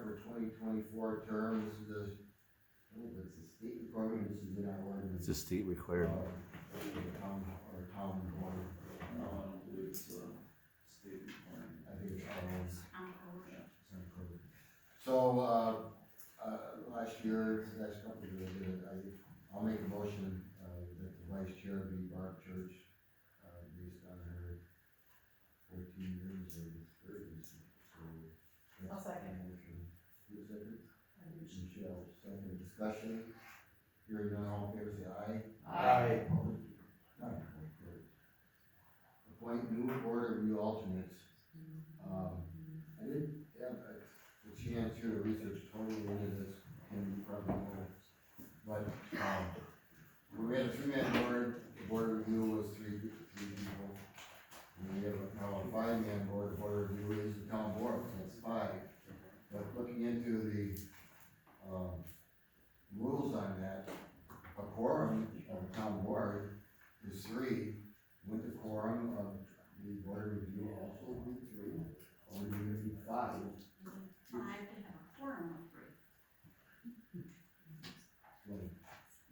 start for 2024 term, this is a, I don't know if it's a state requirement, this is in our ordinance. It's a state required. Town board, No, I don't believe it's a state requirement. I think it's ours. Yeah. So, last year, last couple of years, I'll make a motion, that the vice chair be Barb Church, based on her 14 years of experience, so. that's I'll second. the motion. Who second? Michelle, second. Discussion, hearing none, all in favor, say aye. Aye. Opposed? None. Carried. Appoint new board of review alternates. I didn't have a chance here to research totally into this, and you probably know, but, when we had a three-man board, the board of review was three people. And we have now a five-man board, the board of review is the town board, so it's five. But looking into the, rules on that, a quorum of a town board is three. Would the quorum of the board of review also be three, or would it be five? Five to have a quorum of three. Like,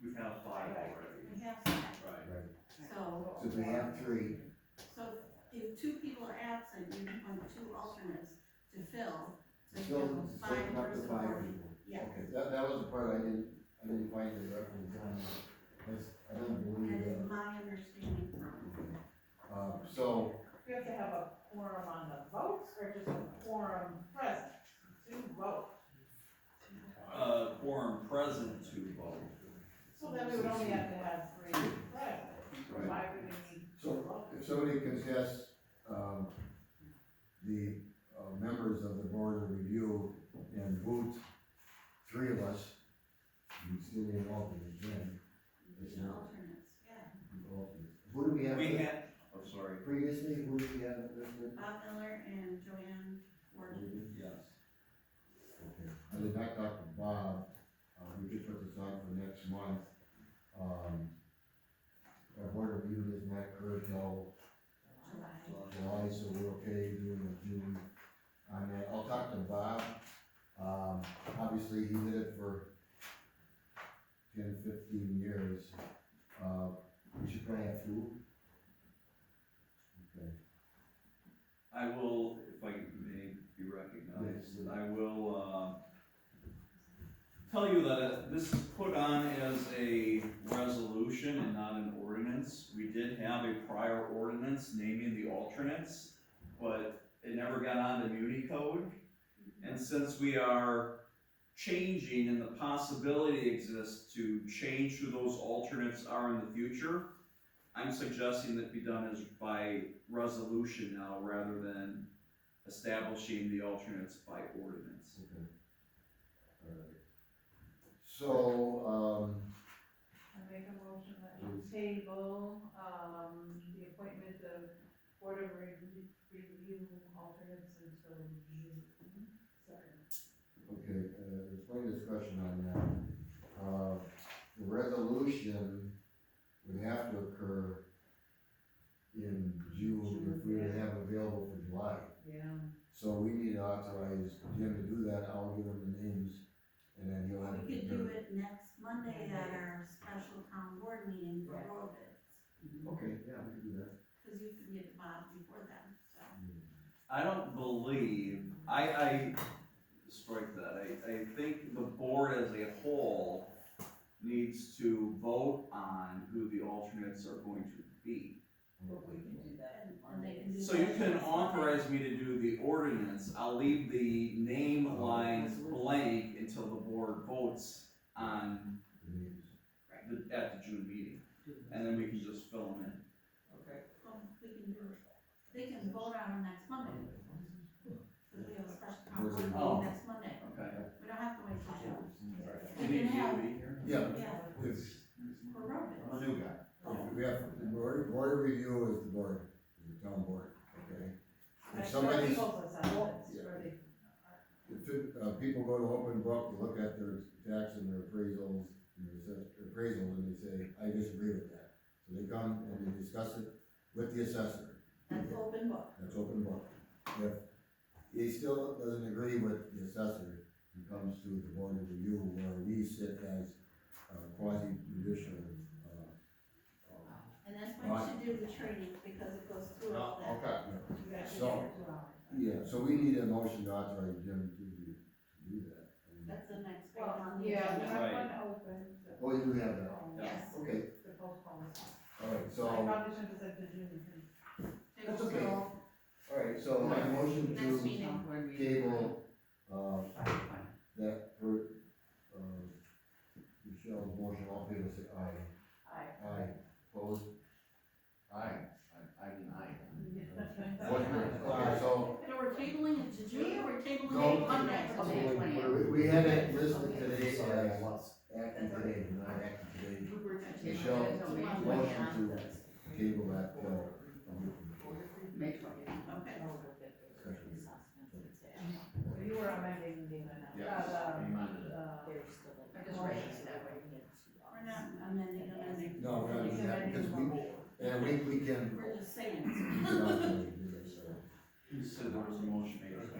We have five already. We have five, Right. right, so, so if we have three, so if two people are absent, you appoint two alternates to fill, so you still, have a still five up to person five board. people. Yeah. Okay, that was the part I didn't find the reference on, because I don't believe That is that. my understanding from, So, You have to have a quorum on the votes, or just a quorum present to vote? Quorum present to vote. So then we would only have to have three present. Right. Why would we need So, two votes? if somebody contests, the, members of the board of review and vote three of us, you still need an alternate, then. It's the not alternates, yeah. alternate. Who do we have? We had, oh, sorry. Previously, who do we have listed? Bob Miller and Joanne Warden. Yes. Okay, I did not talk to Bob, we could put this on for next month. Our board of review does not occur till July, so we're okay doing it June. And I'll talk to Bob, obviously he did it for 10, 15 years. We should probably have two. Okay. I will, if I may be recognized, Yes. I will, tell you that this is put on as a resolution and not an ordinance. We did have a prior ordinance naming the alternates, but it never got on the Muni code. And since we are changing and the possibility exists to change who those alternates are in the future, I'm suggesting that be done as by resolution now rather than establishing the alternates by ordinance. Okay. Alright. So, I make a motion that we table, the appointment of Board of Review alternates until June second. okay, there's one discussion on that. The resolution would have to occur in June if we would have available for July. Yeah. So we need to authorize Jim to do that, I'll give him the names, and then he'll have to. We could do it next Monday at our special town board meeting for road bids, Okay, yeah, we can do that. cause you can get Bob before then, so. I don't believe, I strike that, I think the board as a whole needs to vote on who the alternates are going to be. But we can do that. And they can do So that you can next Monday. authorize me to do the ordinance, I'll leave the name lines blank until the board votes on The names. at the June meeting, and then we can just fill them in. Okay. We can do it, they can vote on them next Monday. Cause we have a special town board Oh. meeting next Monday, Okay. we don't have to wait till June. You We need can have, to be here? Yeah, yeah, it's, for road bids. I'm a new guy. We have, the board of review is the board, is the town board, okay? If somebody's, People's assessments, Yeah. where they, people go to open book, they look at their tax and their appraisals, and their appraisals, and they say, I disagree with that. So they come and they discuss it with the assessor. That's open book. That's open book. If he still doesn't agree with the assessor, it comes to the board of review where we sit as quasi judicial, And that's why you should do the training, because it goes through all that. Okay. You got So- 2 hours. yeah, so we need a motion to authorize Jim to do that. That's the next thing Well, on the yeah, we agenda. have Right. one open. to- Oh, you do have that, Yes. okay, To postpone this. alright, I so, probably should have said the June. that's okay. Alright, so my motion Next to meeting. table, that for, Michelle's motion, all in favor say aye. Aye, opposed? Aye, I deny. Okay, so, And we're tabling it to June, or we're tabling No. it on next? we had it listed today as acting today, not acting today. Michelle, motion to table that, May 20th. Okay. discussion. So you were amending the, Yes, amended. I just read it that way. We're not amending. No, we're not doing that, because we can. We're just saying. You said there was a motion made to table it.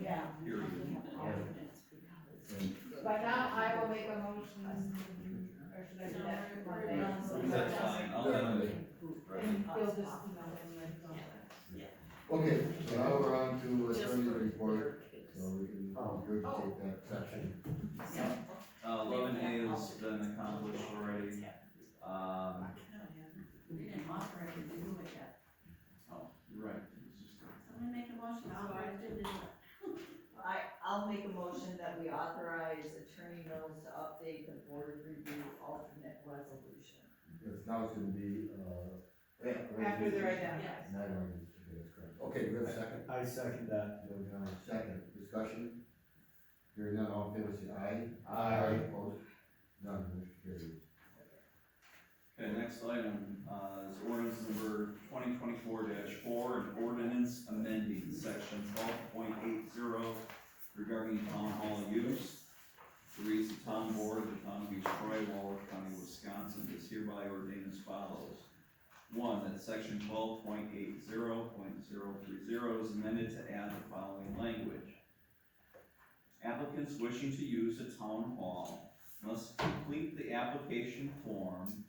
Yeah, Period. but now I will make a motion, or should I do that Monday? That's fine, I'll amend it. And you'll just, you know, Okay, so now we're on to attorney report, so we can regurgitate that section. 11A has been accomplished already. We didn't authorize you to do it yet. Oh, you're right. It was just a- Somebody make a motion, to authorize you to do it. I'll make a motion that we authorize Attorney Mills to update the board of review alternate resolution. Because now it's gonna be, after they're identified. Not ordinance, okay, that's correct. Okay, do we have a second? I second that. Joe John, second, discussion? Hearing none, all in favor say aye. Aye. Opposed? None, motion carries. Okay, next item, is ordinance number 2024-4, an ordinance amending section 12.80 regarding town hall use. It reads, the town board of the town of East Troy, Walworth County, Wisconsin, is hereby ordained as follows. 1, that section 12.80.030 is amended to add the following language. Applicants wishing to use a town hall must complete the application form,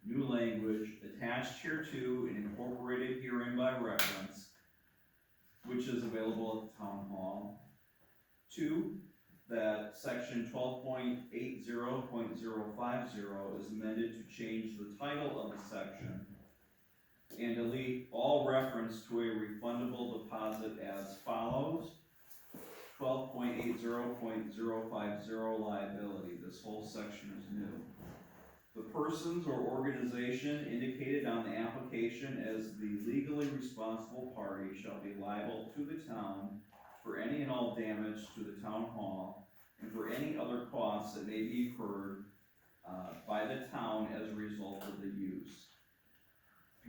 new language, attached hereto and incorporated herein by reference, which is available at the town hall. 2, that section 12.80.050 is amended to change the title of the section and delete all reference to a refundable deposit as follows. 12.80.050 liability, this whole section is new. The persons or organization indicated on the application as the legally responsible party shall be liable to the town for any and all damage to the town hall and for any other costs that may be incurred by the town as a result of the use.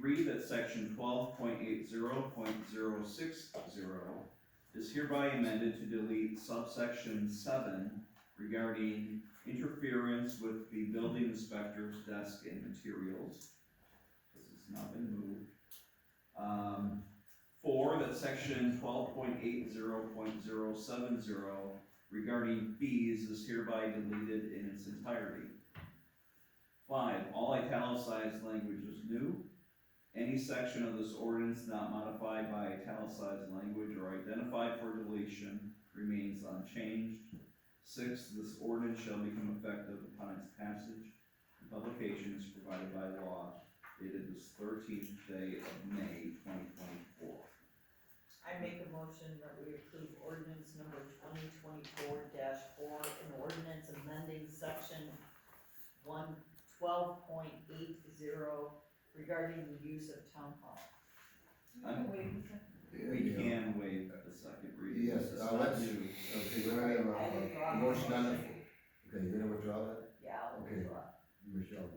3, that section 12.80.060 is hereby amended to delete subsection 7 regarding interference with the building inspector's desk and materials. This has now been moved. 4, that section 12.80.070 regarding fees is hereby deleted in its entirety. 5, all italicized language is new. Any section of this ordinance not modified by italicized language or identified for deletion remains unchanged. 6, this ordinance shall become effective upon its passage and publication is provided by law dated this 13th day of May 2024. I make a motion that we approve ordinance number 2024-4, an ordinance amending section 12.80 regarding the use of town hall. Wait, We can waive the second reading. Yes, It's let's- not new. Okay, we're gonna have a motion on the, okay, you're gonna withdraw that? Yeah, I'll Okay. withdraw. Michelle,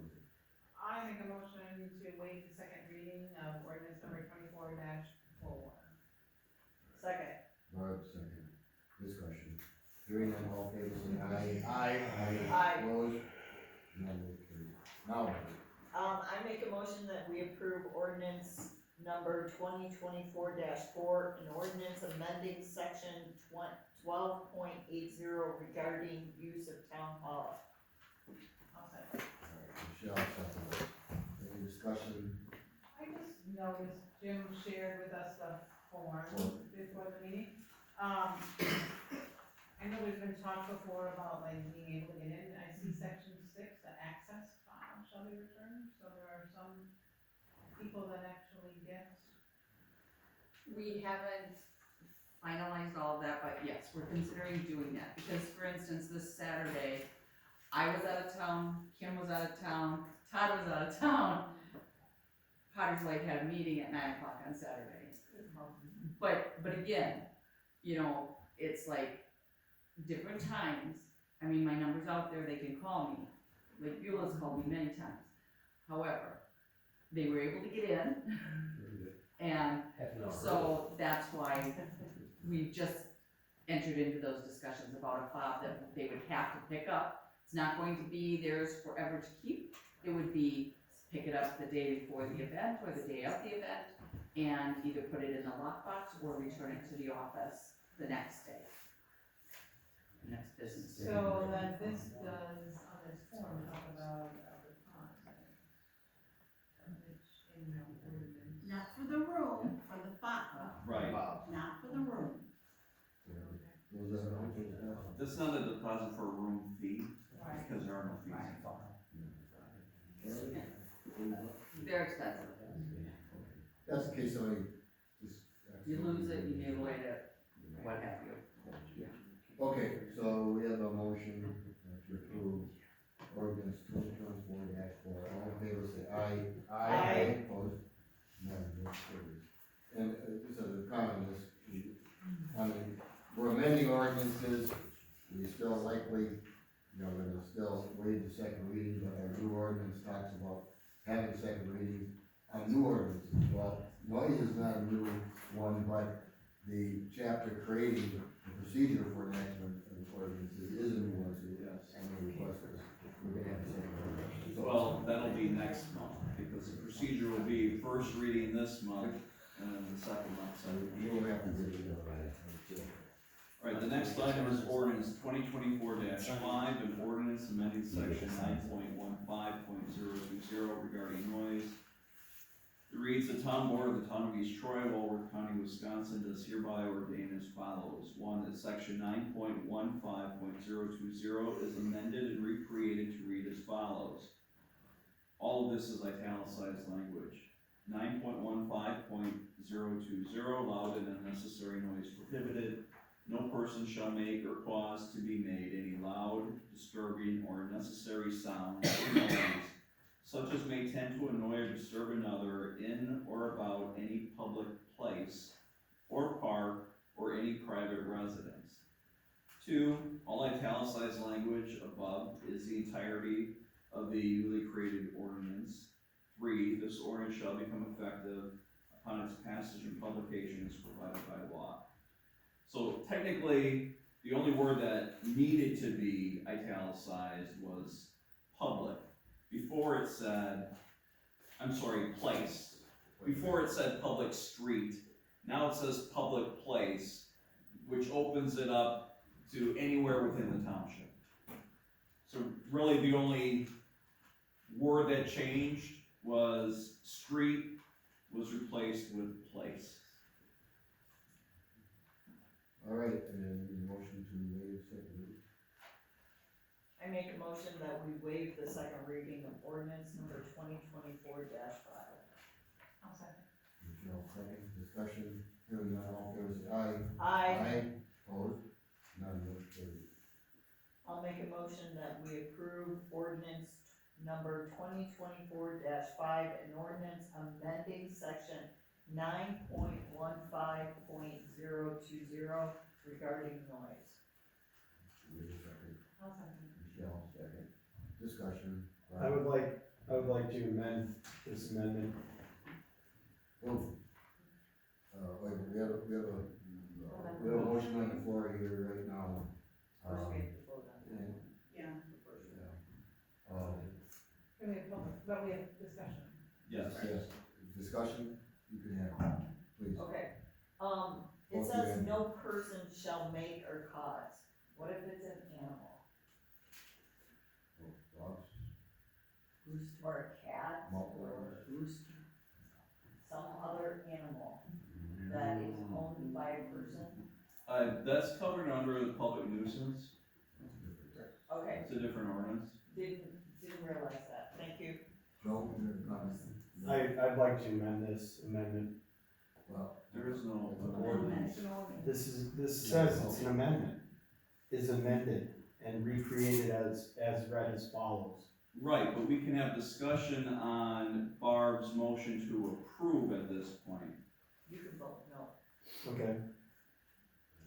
I make a motion to waive the second reading of ordinance number 24-4. Second. Barb, second, discussion. Hearing none, all in favor say aye. Aye. Aye. Opposed? None, motion carries. Now, I make a motion that we approve ordinance number 2024-4, an ordinance amending section 12.80 regarding use of town hall. I'll second. Michelle, second. Any discussion? I just noticed Jim shared with us the form before the meeting. I know there's been talk before about like being able to get in. I see section 6, the access file shall be returned, so there are some people that actually get. We haven't finalized all of that, but yes, we're considering doing that, because for instance, this Saturday, I was out of town, Kim was out of town, Todd was out of town. Potter's Lake had a meeting at 9 o'clock on Saturday. But again, you know, it's like different times. I mean, my number's out there, they can call me. Like Beulah's called me many times. However, they were able to get in, and so that's why we just entered into those discussions about a fob that they would have to pick up. It's not going to be theirs forever to keep. It would be pick it up the day before the event or the day of the event, and either put it in the lockbox or return it to the office the next day. The next business day. So that this does, on this form, talk about the content. Which in the ordinance. Not for the room, for the fob, Right. not for the room. Those are the ones. That's not a deposit for a room fee, Right. because there are no fees. They're expensive. That's in case somebody just. You lose it, you mutilate it, what have you. Okay, so we have a motion to approve ordinance 2024-4. All in favor, say aye. Aye. Opposed? None, motion carries. And just as a comment, we're amending ordinances, we still likely, gonna still waive the second reading, but our new ordinance talks about having second reading on new ordinances. Well, noise is not a new one, but the chapter creating the procedure for enactment of ordinances is a new one, so yes, I'm gonna request this. We're gonna have a second reading. So- Well, that'll be next month, because the procedure will be first reading this month, and then the second month, so. We will have to do it. Alright, the next item is ordinance 2024-5, an ordinance amending section 9.15.020 regarding noise. It reads, the town board of the town of East Troy, Walworth County, Wisconsin, does hereby ordain as follows. One, that section 9.15.020 is amended and recreated to read as follows. All of this is italicized language. 9.15.020, loud and unnecessary noise prohibited. No person shall make or cause to be made any loud, disturbing, or unnecessary sound or noise, such as may tend to annoy or disturb another in or about any public place, or park, or any private residence. 2, all italicized language above is the entirety of the newly created ordinance. 3, this ordinance shall become effective upon its passage and publication as provided by law. So technically, the only word that needed to be italicized was public. Before it said, place. Before it said public street. Now it says public place, which opens it up to anywhere within the township. So really the only word that changed was street was replaced with place. All right, and then the motion to waive second reading. I make a motion that we waive the second reading of ordinance number 2024-5. I'll second. Michelle, second, discussion, hearing none, all in favor, say aye. Aye. Opposed? None, motion carries. I'll make a motion that we approve ordinance number 2024-5, an ordinance amending section 9.15.020 regarding noise. Wait a second, I'll second. Michelle, second, discussion. I would like to amend this amendment. Oh. Wait, we have a motion on the floor here right now. First we have to vote on that. and, Yeah. Can we have public, but we have discussion. Yes. Yes, discussion, you can have, please. Okay, It says no person shall make or cause. What if it's an animal? Dogs, Or a cat, Multiple. or some other animal that is owned by a person? That's covered under the public nuisance, Okay, it's a different ordinance. didn't realize that, thank you. Joe, your comments? I'd like to amend this amendment. Well, There is no ordinance. This says it's an amendment, is amended and recreated as read as follows. Right, but we can have discussion on Barb's motion to approve at this point. You can vote no. Okay.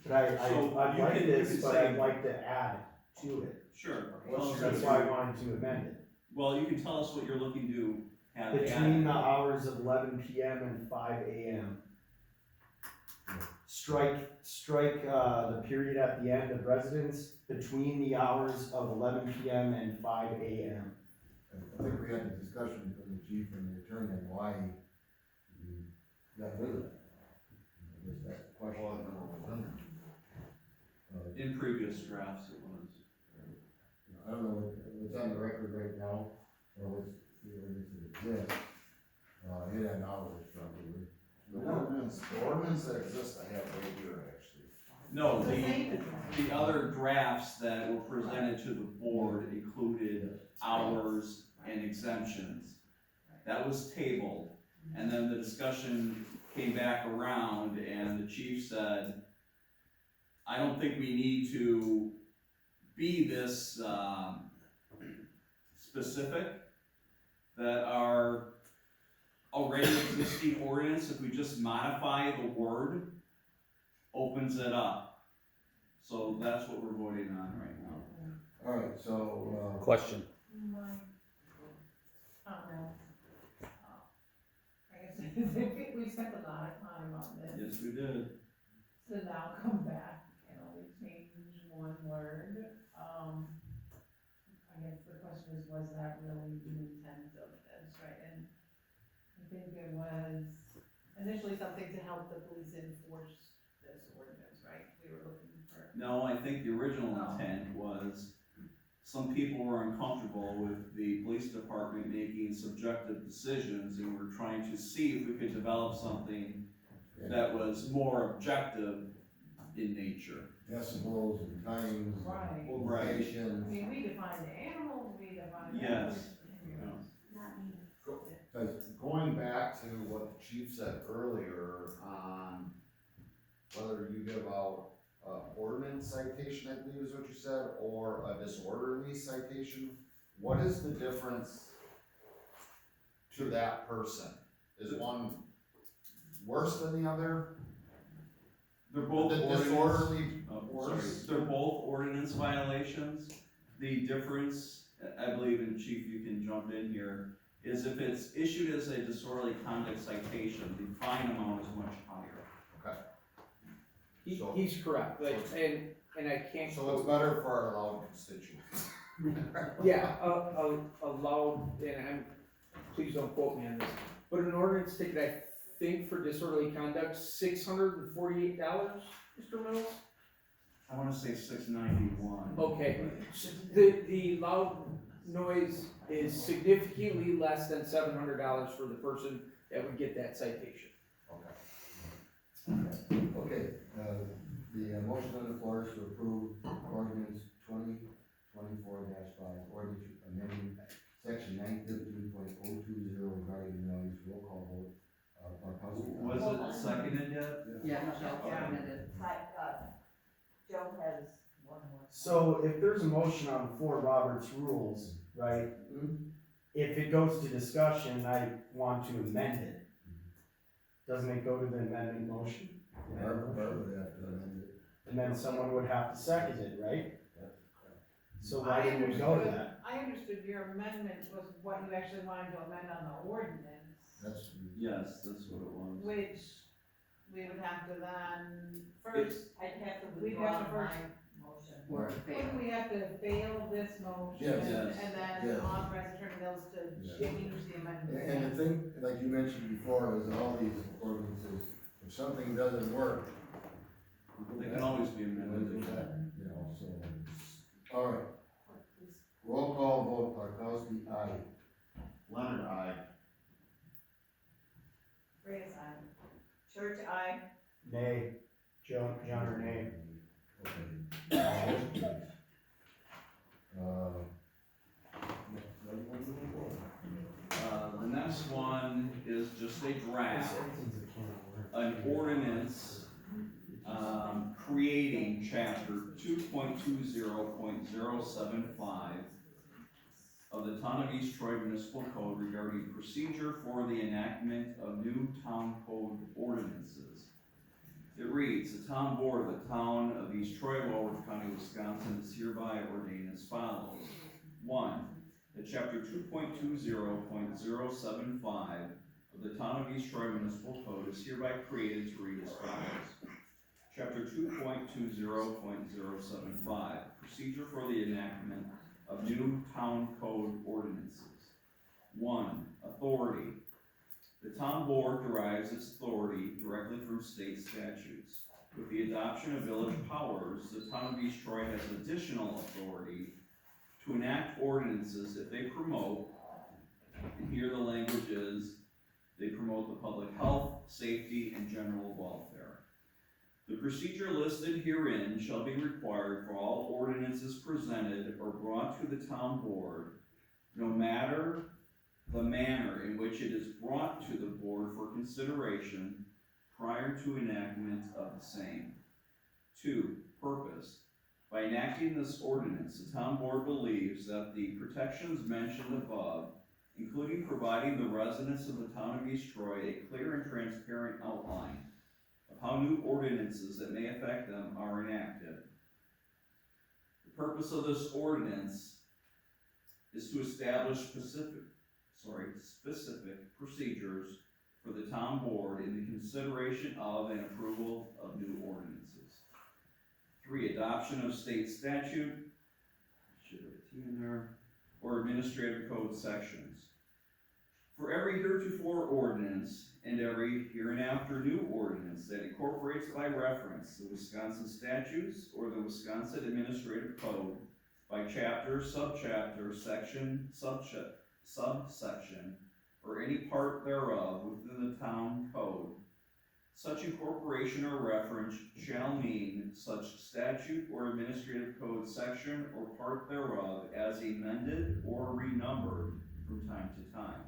But So I'd you like can- this, you can but say- I'd like to add to it. Sure. Okay. Well, That's why I wanted to amend it. well, you can tell us what you're looking to have added. Between the hours of 11 PM and 5 AM. Strike, the period at the end of residence between the hours of 11 PM and 5 AM. I think we had a discussion from the chief and the attorney on why you got rid of that. I guess that's the question. In previous drafts it was. I don't know what's on the record right now, or what's, the ordinance that exists. It had hours probably. The ordinance that exists, I have right here, actually. No, The same as the other drafts that were presented to the board included hours and exemptions. That was tabled, and then the discussion came back around and the chief said, I don't think we need to be this, specific, that our already existing ordinance, if we just modify the word, opens it up. So that's what we're voting on right now. Alright, so, Question. my comment. I guess we spent a lot of time on this, Yes, we did. to now come back and only change one word. I guess the question is, was that really the intent of this, right? And I think it was initially something to help the police enforce this ordinance, right? We were looking for. No, I think the original Oh. intent was, some people were uncomfortable with the police department making subjective decisions, and we're trying to see if we could develop something that was more objective in nature. decibels and times, Right. Right. I locations. mean, we defined animals, we defined. Yes. animals. Not me. Cause Going back to what the chief said earlier on whether you give out ordinance citation, I believe is what you said, or a disorderly citation, what is the difference to that person? Is one worse than the other? They're both The ordinance, disorderly sorry, worse? they're both ordinance violations. The difference, I believe, and Chief, you can jump in here, is if it's issued as a disorderly conduct citation, the fine amount is much higher. So- He's correct, but, and I can't. So it's better for our loud constituents. Yeah, a loud, and please don't quote me on this, but an ordinance ticket, I think for disorderly conduct, $648, Mr. Mills? I wanna say 691. Okay, the loud noise is significantly less than $700 for the person that would get that citation. Okay. okay, the motion on the floor is to approve ordinance 2024-5, ordinance amending section 915.020 regarding noise, roll call vote. Barkowski. Was it seconded yet? Yeah, Michelle commented. Joe has one more. So if there's a motion on the floor, Robert's rules, right? If it goes to discussion, I want to amend it. Doesn't it go to the amendment motion? Barb would have to amend it. And then someone would have to second it, right? So why didn't we go to that? I understood your amendment was what you actually wanted to amend on the ordinance, That's. Yes, that's what it was. which we would have to then, first, I'd have to We'd withdraw have to my first- motion. Or wouldn't fail. we have to fail this motion? Yes. Yes. And then Yes. authorize Attorney Mills to Yes. change the amendment? And the thing, like you mentioned before, is all these ordinances, if something doesn't work, They can always be And then amended. do that, you know, so, all right. Roll call vote, Parkowski, aye. Leonard, I. Reyes, aye. Church, aye. Nay, John or nay? Okay. What do you want to do? The next one is just a draft, an ordinance, creating chapter 2.20.075 of the Town of East Troy Municipal Code regarding procedure for the enactment of new town code ordinances. It reads, the town board of the Town of East Troy, Walworth County, Wisconsin is hereby ordained as follows. 1. That chapter 2.20.075 of the Town of East Troy Municipal Code is hereby created to read as follows. Chapter 2.20.075, procedure for the enactment of new town code ordinances. 1. Authority. The town board derives its authority directly from state statutes. With the adoption of village powers, the town of East Troy has additional authority to enact ordinances if they promote, and here the language is, they promote the public health, safety, and general welfare. The procedure listed herein shall be required for all ordinances presented or brought to the town board, no matter the manner in which it is brought to the board for consideration prior to enactment of the same. 2. Purpose. By enacting this ordinance, the town board believes that the protections mentioned above, including providing the residents of the town of East Troy a clear and transparent outline of how new ordinances that may affect them are enacted. The purpose of this ordinance is to establish specific procedures for the town board in the consideration of and approval of new ordinances. 3. Adoption of state statute, should have a T in there, or administrative code sections. For every heretofore ordinance and every hereinafter new ordinance that incorporates by reference the Wisconsin statutes or the Wisconsin Administrative Code by chapter, subchapter, section, subsection, or any part thereof within the town code, such incorporation or reference shall mean such statute or administrative code section or part thereof as amended or renumbered from time to time.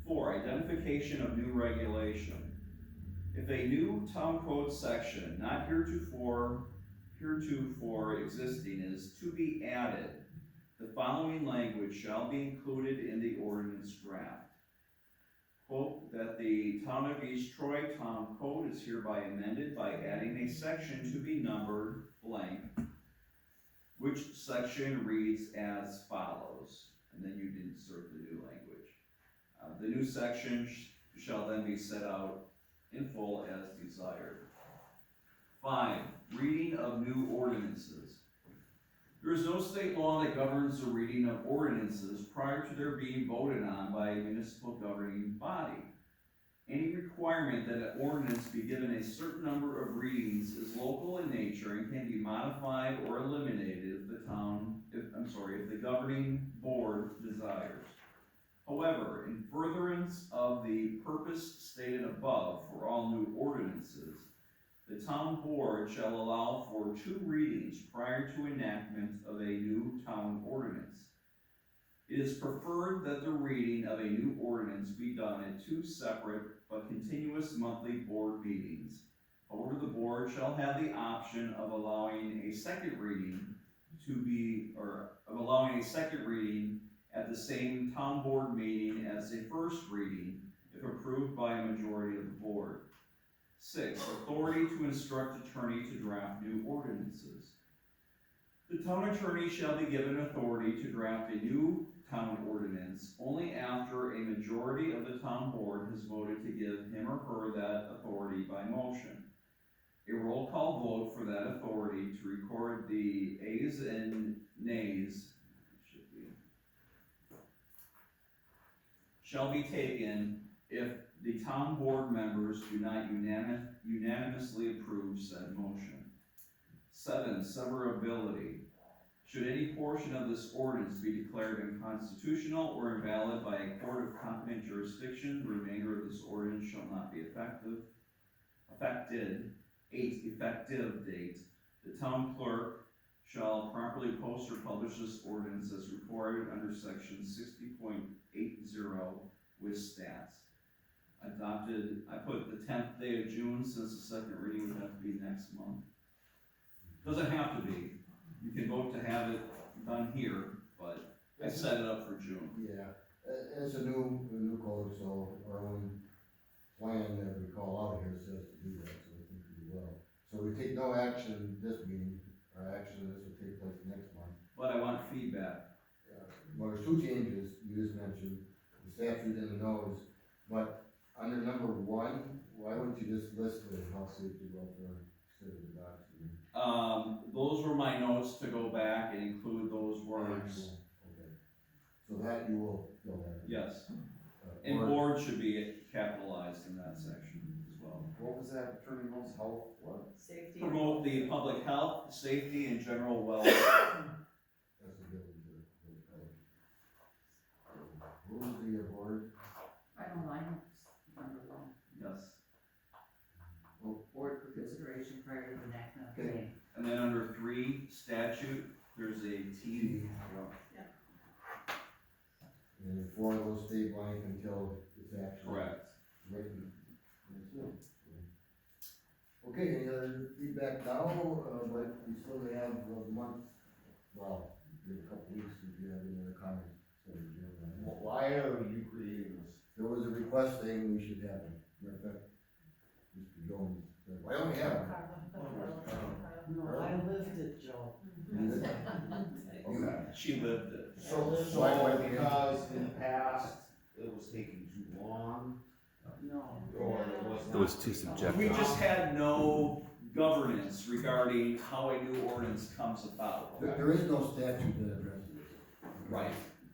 4. Identification of new regulation. If a new town code section, not heretofore existing, is to be added, the following language shall be included in the ordinance draft. Quote, that the Town of East Troy Town Code is hereby amended by adding a section to be numbered blank, which section reads as follows, and then you'd insert the new language. The new section shall then be set out in full as desired. 5. Reading of new ordinances. There is no state law that governs the reading of ordinances prior to their being voted on by a municipal governing body. Any requirement that an ordinance be given a certain number of readings is local in nature and can be modified or eliminated if the governing board desires. However, in furtherance of the purpose stated above for all new ordinances, the town board shall allow for 2 readings prior to enactment of a new town ordinance. It is preferred that the reading of a new ordinance be done at 2 separate but continuous monthly board meetings. However, the board shall have the option of allowing a second reading at the same town board meeting as a first reading, if approved by a majority of the board. 6. Authority to instruct attorney to draft new ordinances. The town attorney shall be given authority to draft a new town ordinance only after a majority of the town board has voted to give him or her that authority by motion. A roll call vote for that authority to record the ayes and nays shall be taken if the town board members do not unanimously approve said motion. 7, severability. Should any portion of this ordinance be declared unconstitutional or invalid by a court of competent jurisdiction, the remainder of this ordinance shall not be affected. 8, effective date. The town clerk shall properly post or publish this ordinance as required under section 60.80 with stats. Adopted, I put the 10th day of June, since the second reading would have to be next month. Doesn't have to be, you can vote to have it done here, but I set it up for June. Yeah, it's a new code, so our own plan that we call out here says to do that, so I think we do well. So we take no action this meeting, our action, this will take place next month. But I want feedback. Well, there's 2 changes you just mentioned, the statute and the nose, but under number 1, why wouldn't you just list the health, safety, welfare instead of the docs? Those were my notes to go back and include those words. Okay, so that you will fill that in. Yes, Uh, and or- board should be capitalized in that section as well. What was that, attorney knows health, what? Safety. Promote the public health, safety, and general welfare. That's a given to the code. Who was the board? I don't know, I don't, number 1. Yes, Board for consideration prior to the next Okay. meeting. and then under 3, statute, there's a T. And 4 of those stay blank until it's actually Correct. written. That's it. Okay, any other feedback now, but we still have a month, well, we have a couple weeks if you have any other comments. So, Why are you creating this? there was a request saying we should have it, matter of fact, Mr. Jones said, why don't we have it? No, I lived it, Joe. You did? Okay. She lived it. So because in the past, it was taking too long, No. or it was not. It was too subjective. We just had no governance regarding how a new ordinance comes about. There is no statute that addresses it. Right.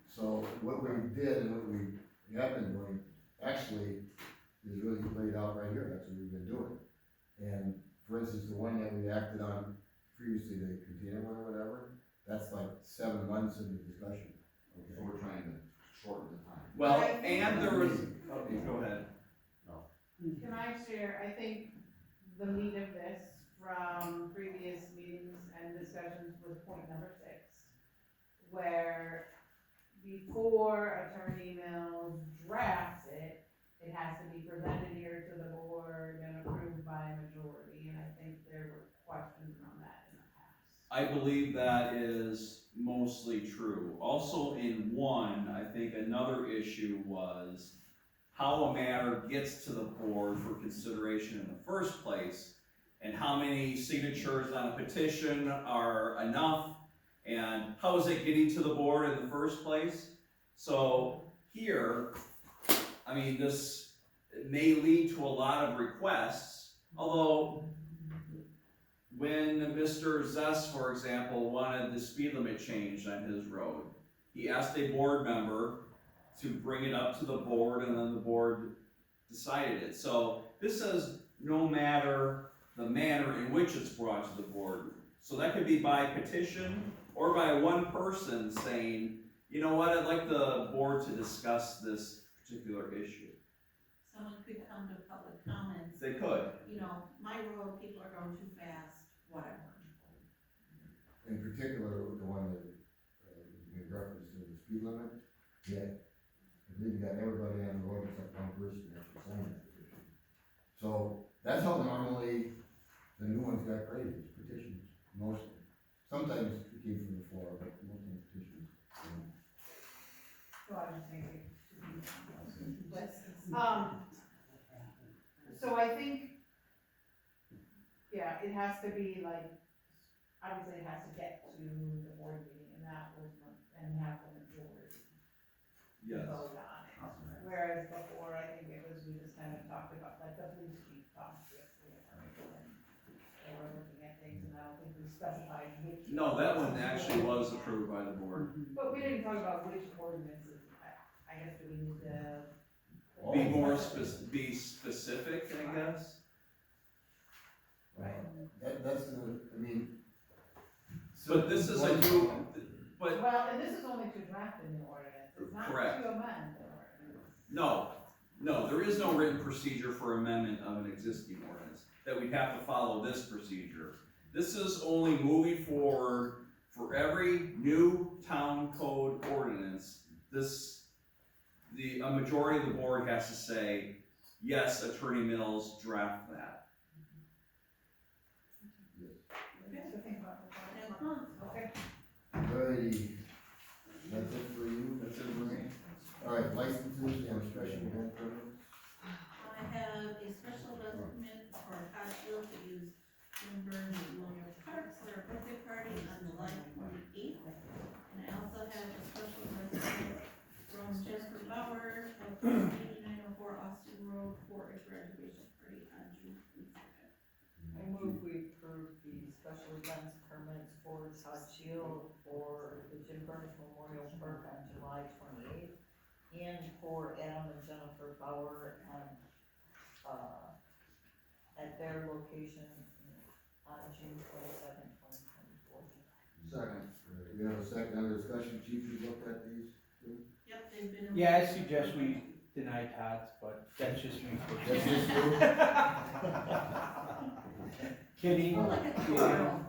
So what we did and what we have been doing, actually, is really laid out right here, that's what we've been doing. And for instance, the one that we acted on previously, the container one or whatever, that's like 7 months in the discussion. So we're trying to shorten the time. Well, and there was, okay, go ahead. Can I share, I think the meat of this from previous meetings and discussions was point number 6, where before Attorney Mills drafts it, it has to be presented here to the board and approved by a majority, and I think there were questions on that in the past. I believe that is mostly true. Also in 1, I think another issue was how a matter gets to the board for consideration in the first place, and how many signatures on a petition are enough, and how is it getting to the board in the first place? So here, I mean, this may lead to a lot of requests, although when Mr. Zess, for example, wanted the speed limit changed on his road, he asked a board member to bring it up to the board, and then the board decided it. So this says no matter the manner in which it's brought to the board. So that could be by petition or by one person saying, you know what, I'd like the board to discuss this particular issue. Someone could come to public comments, They could. you know, my road, people are going too fast, whatever. In particular, the one that, made reference to the speed limit, yeah, I believe you got everybody on the road except one person that should sign that petition. So, that's how normally the new ones got created, petitions, mostly. Sometimes it came from the floor, but mostly petitions. So I was thinking. So I think, yeah, it has to be like, obviously it has to get to the board meeting, and that was, and have the majority Yes. vote on it. Whereas before, I think it was, we just kind of talked about, like the police chief talked with the attorney, and they were looking at things, and I don't think we specified which. No, that one actually was approved by the board. But we didn't talk about which ordinances, I guess, do we need to? The more be specific, I guess. That's the, I mean. But this is a new, but, Well, and this is only to draft a new ordinance, it's not to Correct. amend the ordinance. no, there is no written procedure for amendment of an existing ordinance, that we'd have to follow this procedure. This is only moving forward for every new town code ordinance, a majority of the board has to say, yes, Attorney Mills, draft that. Okay, so think about it. Next month. Okay. Alrighty, that's it for you? That's it for me? Alright, licenses and special event permits. I have a special event permit for Todd Hill to use Jim Burns Memorial Park for a birthday party on July 28th. And I also have a special event permit from Jennifer Bauer of 8904 Austin Road for a graduation party on June 22nd. I move we approve the special events permits for Todd Shield for the Jim Burns Memorial Park on July 28th, and for Adam and Jennifer Bauer at their location on June 22nd, 2024. Second. We have a second under discussion, chief, you looked at these? Yep, they've been. Yeah, I suggest we deny Todd's, but that's just me. That's just you? Kidding. Well, like a girl.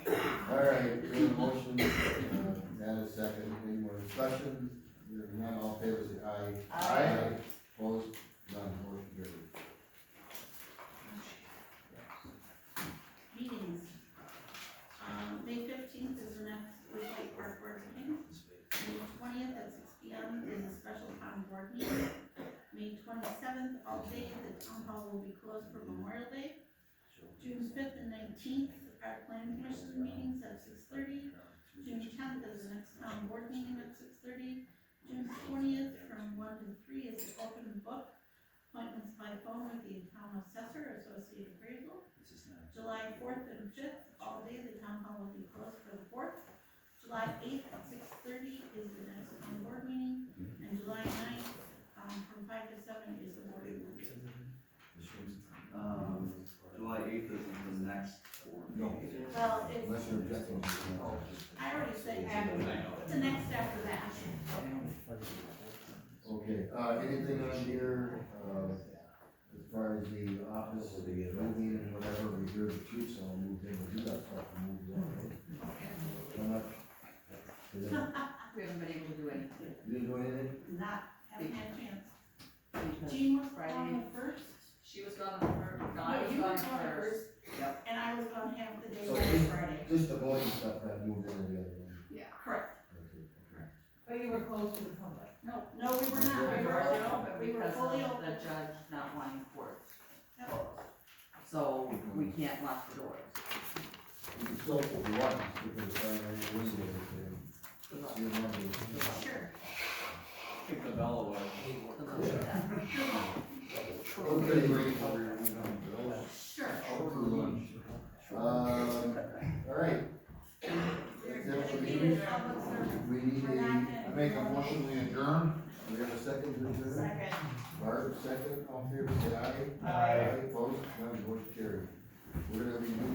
Alright, we have a motion, and a second, any more discussion? Hearing none, all in favor say aye. Aye. Opposed, none, motion carried. Meetings. May 15th is the next weekly park board meeting. May 20th at 6 p.m. is a special town board meeting. May 27th, all day, the town hall will be closed for Memorial Day. June 5th and 19th are planning commission meetings at 6:30. June 10th is the next town board meeting at 6:30. June 20th from 1 to 3 is the open book appointments by phone with the town assessor, Associated Appraisal. July 4th and 5th, all day, the town hall will be closed for the 4th. July 8th at 6:30 is the next town board meeting, and July 9th, from 5 to 7 is the board meeting. July 8th is the next board meeting. Well, it's, Unless you're objecting. I already said after, it's the next after that. Okay, anything on here, as far as the office, the moving and whatever, we hear the chief, so I'll move in, we'll do that stuff, and move on. How much? Is it- We haven't been able to do anything. You didn't do anything? Not, haven't had a chance. Because Jean was Friday. on the first. She was gone the first, no, I No, was you gone were gone the first. Yep. And I was gone half the day So last just- Friday. Just the voting stuff that moved in the other one. Yeah, correct. Okay, okay. But you were close to the public. No, we were not, we were open, we were Because fully of open. the judge not wanting court, Yep. so we can't lock the doors. You can still, if you want, you can sign any window if you. You want to- Sure. Kick the bell away. Okay, Sure. out to lunch. Alright. We're That's it for dedicated you. public service. We need We're not I gonna- make a motion, we adjourn. We have a second to adjourn. Second. Barb, second, all in favor, say aye. Aye. Opposed, none, motion carried. We're gonna be moving